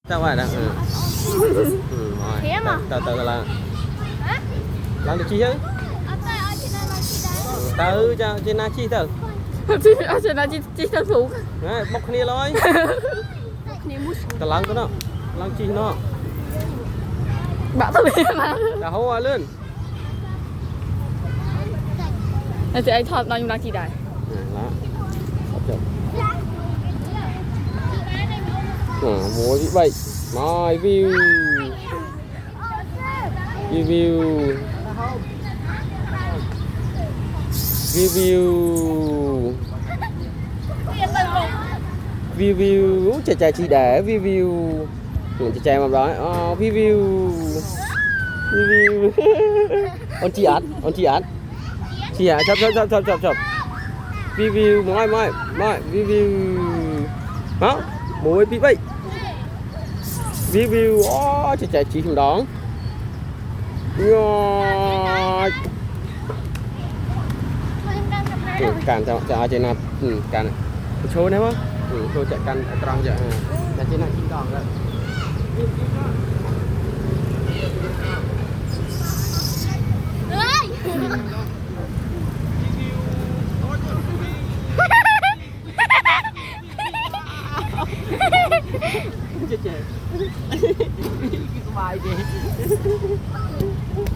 Sao vậy đó? Thế mà. Từ là làm được chi chứ? Từ trên na chi từ. Trên là chi thân thủ. Đấy, bóc kia rồi. Từ lăng cái đó, lăng chi nó. Bạn tôi biết mà. Đã hô lên. Anh sẽ anh thọt bao nhiêu đang chi đây? Múa bị bệnh. My view. Review. Review. Review. Chà chị để review. Chà mà nói. Review. Review. On chi ăn. Chị à, chập. Review mọi. Review. Hả? Múa bị bệnh. Review. Chà chị không đón. Cản cho trên nào cản show đấy không show chạy cản tròn vậy là trên này chín đòn đấy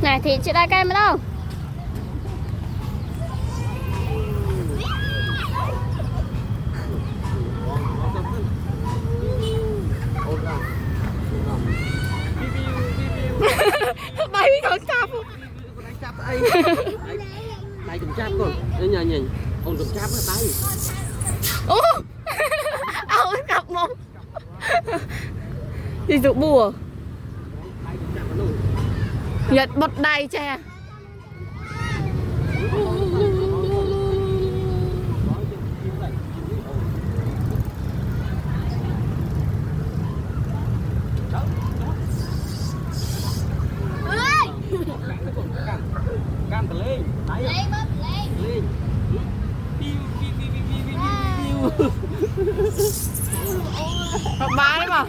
Này thì chị đây cây mà đâu? Bay đi còn chạp không? Đây cũng chạp con. Đây nhìn. Ông cũng chạp ở đây. Ô! Ông cặp mông. Thì dụ bùa. Nhật bật đầy che. Cam lên. Lên. Học bài đấy mà.